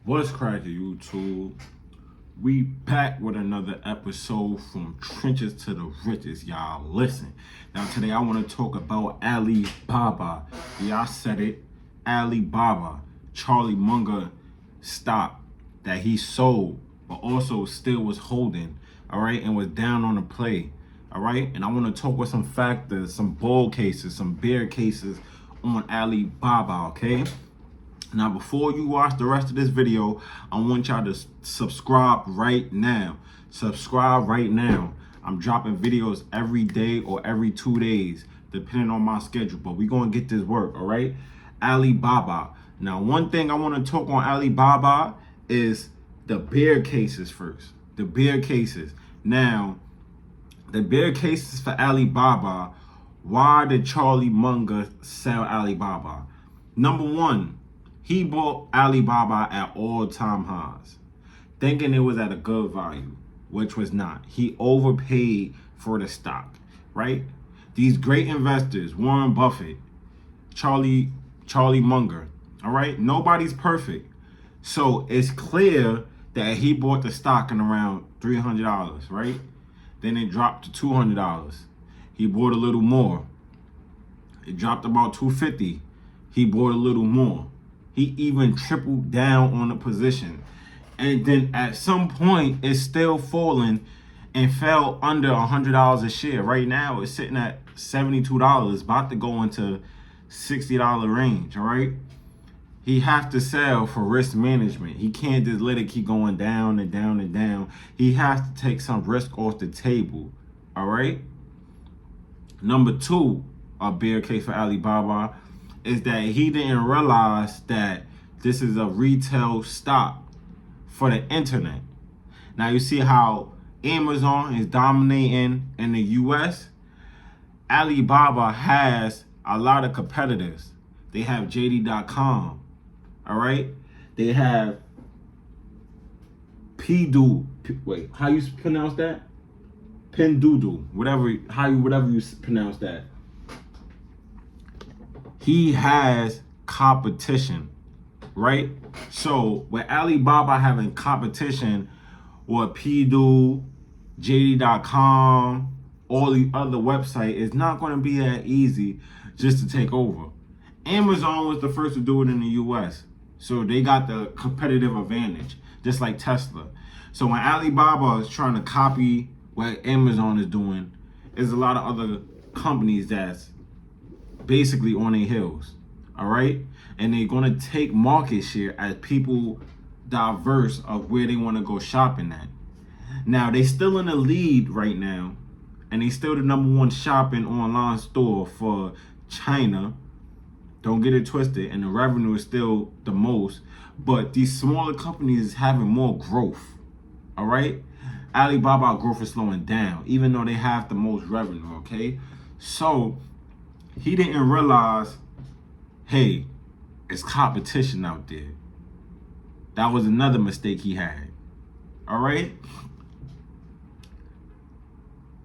What's cracking, YouTube? We back with another episode from Trenches to the Riches, y'all. Listen, now today I want to talk about Alibaba. Yeah, I said it. Alibaba, Charlie Munger stock that he sold, but also still was holding, all right, and was down on the play, all right. And I want to talk with some factors, some bull cases, some bear cases on Alibaba, okay. Now, before you watch the rest of this video, I want y'all to subscribe right now. Subscribe right now. I'm dropping videos every day or every 2 days, depending on my schedule. But we're going to get this work, all right? Alibaba. Now, one thing I want to talk on Alibaba is the bear cases first. The bear cases. Now, the bear cases for Alibaba. Why did Charlie Munger sell Alibaba? Number one, he bought Alibaba at all-time highs, thinking it was at a good value, which was not. He overpaid for the stock, right? These great investors, Warren Buffett, Charlie Munger, all right? Nobody's perfect. So it's clear that he bought the stock in around $300, right? Then it dropped to $200. He bought a little more. It dropped about $250. He bought a little more. He even tripled down on the position. And then at some point, it's still falling and fell under $100 a share. Right now, it's sitting at $72, about to go into $60 range, all right? He has to sell for risk management. He can't just let it keep going down and down and down. He has to take some risk off the table, all right? Number two, a bear case for Alibaba, is that he didn't realize that this is a retail stock for the internet. Now you see how Amazon is dominating in the US. Alibaba has a lot of competitors. They have JD.com, all right? They have wait, how you pronounce that? Pinduoduo, whatever you pronounce that. He has competition, right? So with Alibaba having competition with Pinduoduo, JD.com, all the other websites, it's not going to be that easy just to take over. Amazon was the first to do it in the US, so they got the competitive advantage, just like Tesla. So when Alibaba is trying to copy what Amazon is doing, there's a lot of other companies that's basically on their heels, all right? And they're gonna take market share as people diverse of where they wanna go shopping at. Now, they still in the lead right now, and they still the #1 shopping online store for China. Don't get it twisted, and the revenue is still the most, but these smaller companies is having more growth, all right? Alibaba growth is slowing down, even though they have the most revenue, okay? So he didn't realize, hey, it's competition out there. That was another mistake he had. All right?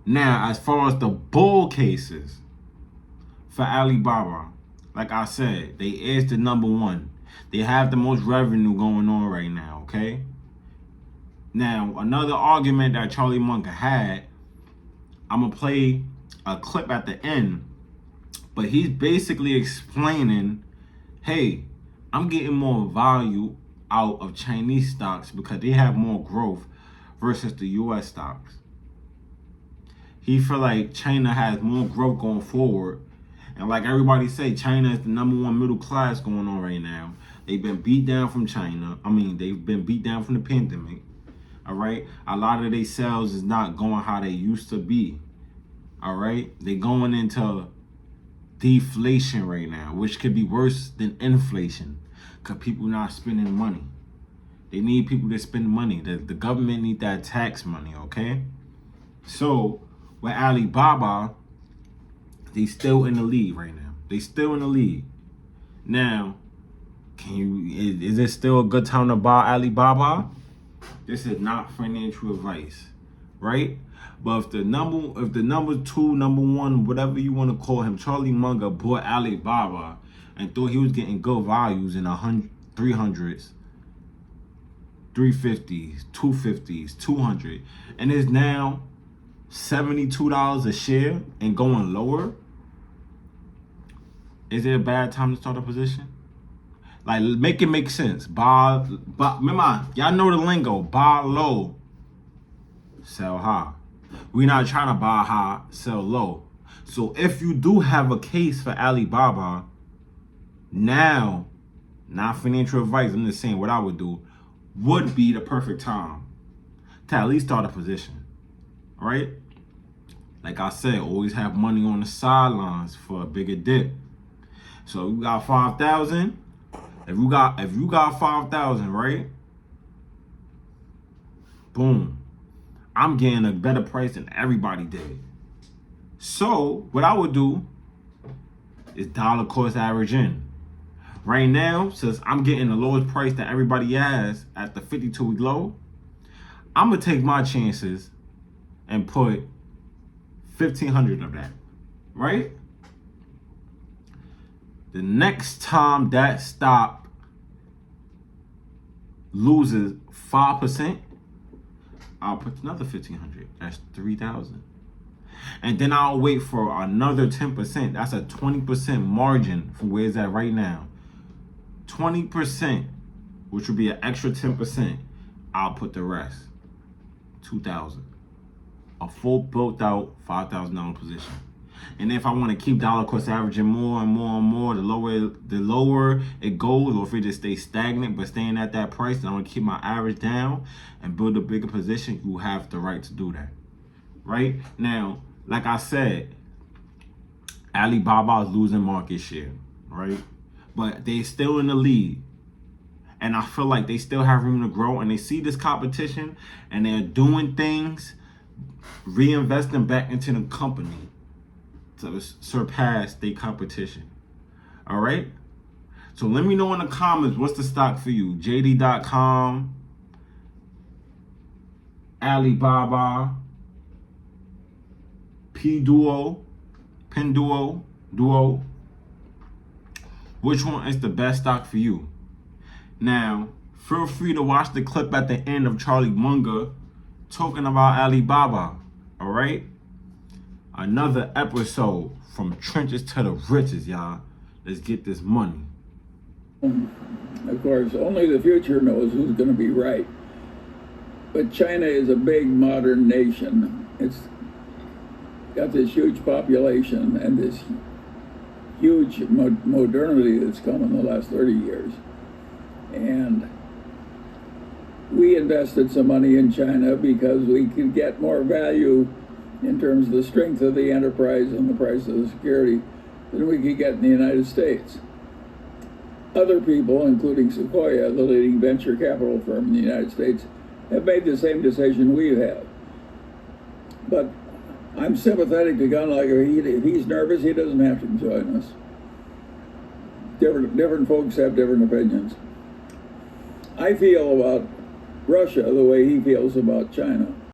Now, as far as the bull cases for Alibaba, like I said, they is the #1. They have the most revenue going on right now, okay? Now, another argument that Charlie Munger had, I'm going to play a clip at the end. But he's basically explaining, hey, I'm getting more value out of Chinese stocks because they have more growth versus the US stocks. He feel like China has more growth going forward. And like everybody say, China is the #1 middle class going on right now. They've been beat down from China. They've been beat down from the pandemic. All right. A lot of their sales is not going how they used to be. All right. They going into deflation right now, which could be worse than inflation because people not spending money. They need people to spend money. The government need that tax money, okay? So with Alibaba, they still in the lead right now. They still in the lead. Now, is it still a good time to buy Alibaba? This is not financial advice, right? But if the number two, #1, whatever you want to call him, Charlie Munger bought Alibaba and thought he was getting good values in the 300s, 350s, 250s, 200, and it's now $72 a share and going lower. Is it a bad time to start a position? Like, make it make sense. Buy, remember, y'all know the lingo. Buy low, sell high. We're not trying to buy high, sell low. So if you do have a case for Alibaba, now, not financial advice, I'm just saying what I would do, would be the perfect time to at least start a position, right? Like I said, always have money on the sidelines for a bigger dip. So you got 5,000. If you got 5,000, right? Boom. I'm getting a better price than everybody did. So what I would do is dollar cost average in. Right now, since I'm getting the lowest price that everybody has at the 52-week low, I'm gonna take my chances and put 1,500 of that, right? The next time that stock loses 5%, I'll put another 1,500. That's 3,000. And then I'll wait for another 10%. That's a 20% margin from where it's at right now. 20%, which would be an extra 10%. I'll put the rest. 2,000. A full built out $5,000 position. And if I want to keep dollar cost averaging more and more and more, the lower it goes, or if it just stays stagnant but staying at that price, then I'm going to keep my average down and build a bigger position. You have the right to do that. Right? Now, like I said, Alibaba is losing market share, right? But they're still in the lead. And I feel like they still have room to grow, and they see this competition and they're doing things, reinvesting back into the company to surpass their competition. All right? So let me know in the comments, what's the stock for you? JD.com, Alibaba, Pinduo. Which one is the best stock for you? Now, feel free to watch the clip at the end of Charlie Munger talking about Alibaba. All right? Another episode from trenches to the riches, y'all. Let's get this money. Of course, only the future knows who's going to be right. But China is a big modern nation. It's got this huge population and this huge modernity that's come in the last 30 years. And we invested some money in China because we could get more value in terms of the strength of the enterprise and the price of the security than we could get in the United States. Other people, including Sequoia, the leading venture capital firm in the United States, have made the same decision we have. But I'm sympathetic to Gunlager. If he's nervous, he doesn't have to join us. Different folks have different opinions. I feel about Russia the way he feels about China.